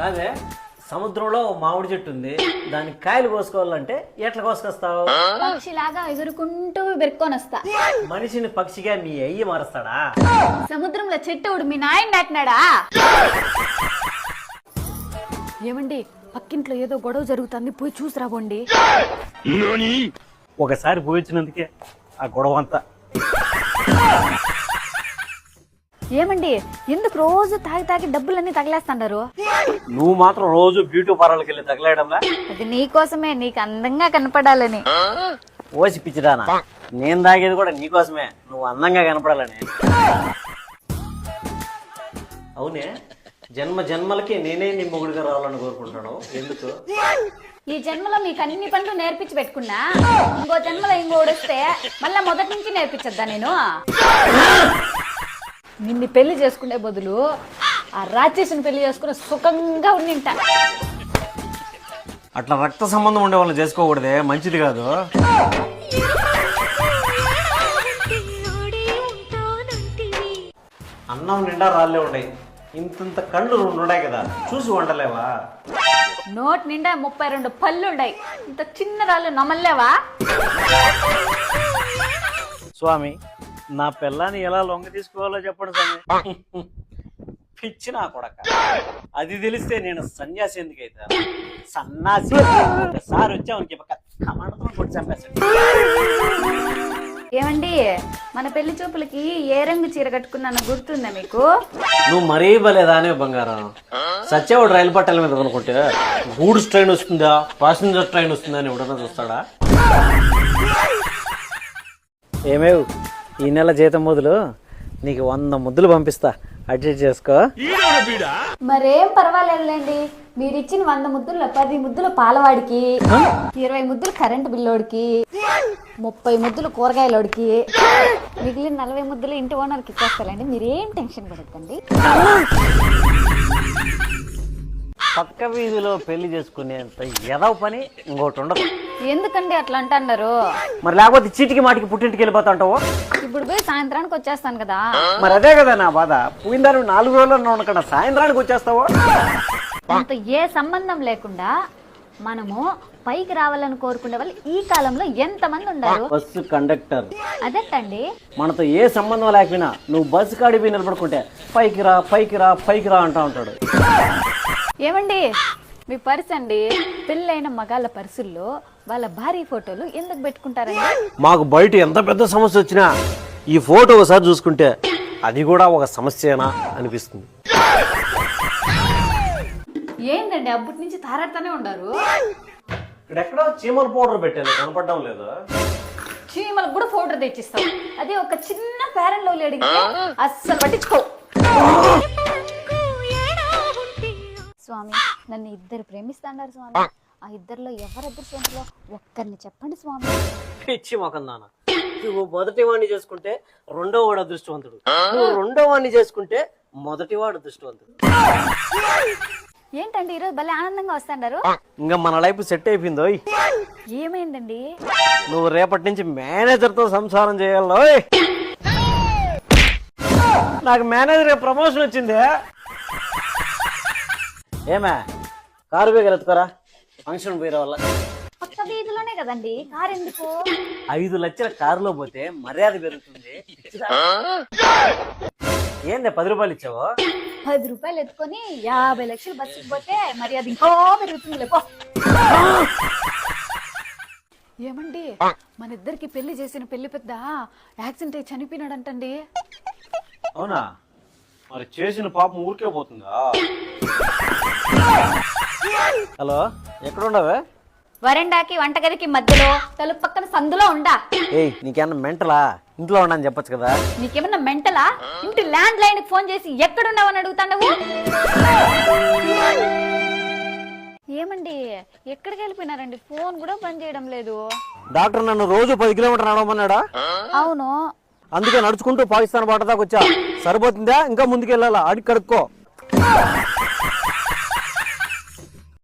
కాదే సముద్రంలో మామిడి చెట్టు ఉంది, దానికి కాయలు కోసుకోవాలంటే ఎట్లా కోసుకొస్తావు? పక్షిలాగా ఎగురుకుంటూ బెరుక్కొని వస్తా. మనిషిని పక్షిగా మీ అయ్యి మారుస్తాడా? సముద్రంలో చెట్టు మీ నాయన నాటినాడా? ఏమండి పక్కింట్లో ఏదో గొడవ జరుగుతుంది, పోయి చూసి రాబోండి. ఒకసారి పోయించినందుకే ఆ గొడవ అంతా. ఏమండి ఎందుకు రోజు తాగి తాగి డబ్బులన్నీ తగిలేస్తున్నారు? నువ్వు మాత్రం రోజు బ్యూటీ పార్లర్కి వెళ్ళి తగలేయడంలా? అది నీకోసమే, నీకు అందంగా కనపడాలని. ఓసి పిచ్చిదానా, నేను తాగేది కూడా నీకోసమే, నువ్వు అందంగా కనపడాలని. అవునే, జన్మ జన్మలకి నేనే నీ మొగుడిగా రావాలని కోరుకుంటాను. ఎందుకు? ఈ జన్మలో మీకు అన్ని పనులు నేర్పించి పెట్టుకున్నా, ఇంకో జన్మలో ఇంకోటి వస్తే మళ్ళా మొదటి నుంచి నేర్పించద్దా నేను? నిన్ను పెళ్లి చేసుకునే బదులు ఆ రాక్షసుని పెళ్లి చేసుకుని సుఖంగా ఉండింటా. అట్లా రక్త సంబంధం ఉండే వాళ్ళని చేసుకోకూడదే, మంచిది కాదు. అన్నం నిండా రాళ్ళే ఉన్నాయి, ఇంత కళ్ళు 2 ఉన్నాయి కదా, చూసి వండలేవా? నోటి నిండా 32 పళ్ళు ఉన్నాయి, ఇంత చిన్న రాళ్ళు నమ్మలేవా? స్వామి, నా పిల్లాన్ని ఎలా లొంగ తీసుకోవాలో చెప్పండి స్వామి. పిచ్చి నా కొడక, అది తెలిస్తే నేను సన్యాసి ఎందుకైతా? సన్నాసి ఒకసారి వచ్చామని కమాండతో కొట్టి చంపేశాడు. ఏమండి మన పెళ్లి చూపులకి ఏ రంగు చీర కట్టుకున్నానో గుర్తుందా మీకు? నువ్వు మరీ బలేదానే బంగారం. సత్యవాడు రైలు పట్టాల మీద అనుకుంటే గూడ్స్ ట్రైన్ వస్తుందా ప్యాసింజర్ ట్రైన్ వస్తుందా అని ఎవడన్నా చూస్తాడా? ఏమేవ్, ఈ నెల జీతం మొదలు నీకు 100 ముద్దులు పంపిస్తా, అడ్జస్ట్ చేసుకో. మరేం పర్వాలేదులేండి, మీరు ఇచ్చిన 100 ముద్దుల్లో 10 ముద్దులు పాలవాడికి, 20 ముద్దులు కరెంటు బిల్లోడికి, 30 ముద్దులు కూరగాయలోడికి, మిగిలిన 40 ముద్దులు ఇంటి ఓనర్కి ఇచ్చేస్తారండి. మీరేం టెన్షన్ పడద్దండి. పక్క వీధిలో పెళ్లి చేసుకునేంత ఎదవ పని ఇంకోటి ఉండదు. ఎందుకండి అట్లా అంటున్నారు? మరి లేకపోతే చీటికి మాటికి పుట్టింటికి వెళ్ళిపోతా ఉంటావు. ఇప్పుడు పోయి సాయంత్రానికి వచ్చేస్తాను కదా. మరి అదే కదా నా బాధ, పోయిందా 4 రోజుల్లో ఉండకుండా సాయంత్రానికి వచ్చేస్తావు. అంత ఏ సంబంధం లేకుండా మనము పైకి రావాలని కోరుకునే వాళ్ళు ఈ కాలంలో ఎంత మంది ఉన్నారు? బస్సు కండక్టర్ అదేంటండి, మనతో ఏ సంబంధం లేకపోయినా నువ్వు బస్సు కాడిపోయి నిలబడుకుంటే పైకి రా పైకి రా పైకి రా అంటా ఉంటాడు. ఏమండి మీ పర్స్ అండి, పెళ్ళైన మగాళ్ళ పర్సుల్లో వాళ్ళ భారీ ఫోటోలు ఎందుకు పెట్టుకుంటారండి? మాకు బయట ఎంత పెద్ద సమస్య వచ్చినా ఈ ఫోటో ఒకసారి చూసుకుంటే అది కూడా ఒక సమస్యేనా అనిపిస్తుంది. ఏంటండి అప్పటి నుంచి తారాడుతూనే ఉన్నారు. ఇక్కడెక్కడో చీమల పౌడర్ పెట్టాను, కనపడడం లేదు. చీమలకు కూడా పౌడర్ తెచ్చిస్తాం, అది ఒక చిన్న ఫెయిర్ లవ్లీ అడిగితే అస్సలు పట్టించుకో. స్వామి, నన్ను 2 ప్రేమిస్తాడారు స్వామి, ఆ 2లో ఎవరు అదృష్టవంతులో ఒక్కరిని చెప్పండి స్వామి. పిచ్చి మొఖం నాన్న, నువ్వు మొదటి వాడిని చేసుకుంటే 2వ వాడు అదృష్టవంతుడు, నువ్వు 2వ వాడిని చేసుకుంటే మొదటి వాడు అదృష్టవంతుడు. ఏంటండి ఈరోజు భలే ఆనందంగా వస్తాడారు? ఇంకా మన లైఫ్ సెట్ అయిపోయిందో. ఏమైందండి? నువ్వు రేపటి నుంచి మేనేజర్ తో సంసారం చేయాలో. నాకు మేనేజర్ ప్రమోషన్ వచ్చింది. ఏమే, కారు బేగలు ఎత్తుకోరా, ఫంక్షన్ పోయి రావాల. పక్క వీధిలోనే కదండి, కారు ఎందుకు? 5 లక్షల కారులో పోతే మర్యాద పెరుగుతుంది. ఏందే 10 రూపాయలు ఇచ్చావు? 10 రూపాయలు ఎత్తుకొని 50 లక్షలు బస్సుకి పోతే మర్యాద ఇంకో పెరుగుతుంది లేపో. ఏమండి మన ఇద్దరికి పెళ్లి చేసిన పెళ్లి పెద్ద యాక్సిడెంట్ అయి చనిపోయినాడంటండి. అవునా? మరి చేసిన పాపం ఊరికే పోతుందా? హలో, ఎక్కడుండవే? వరండాకి వంటగదికి మధ్యలో తలుపు పక్కన సందులో ఉండా. ఏయ్, నీకేమన్నా మెంటలా? ఇంట్లో ఉండని చెప్పొచ్చు కదా. నీకేమన్నా మెంటలా? ఇంటి ల్యాండ్ లైన్ ఫోన్ చేసి ఎక్కడున్నావని అడుగుతాండవు. ఏమండి ఎక్కడికి వెళ్ళిపోయినారండి? ఫోన్ కూడా పని చేయడం లేదు. డాక్టర్ నన్ను రోజు 10 కిలోమీటర్లు నడవమన్నాడా? అవును, అందుకే నడుచుకుంటూ పాకిస్తాన్ బాట దాకా వచ్చా. సరిపోతుందా? ఇంకా ముందుకెళ్ళాలా? అడిగి కడుక్కో.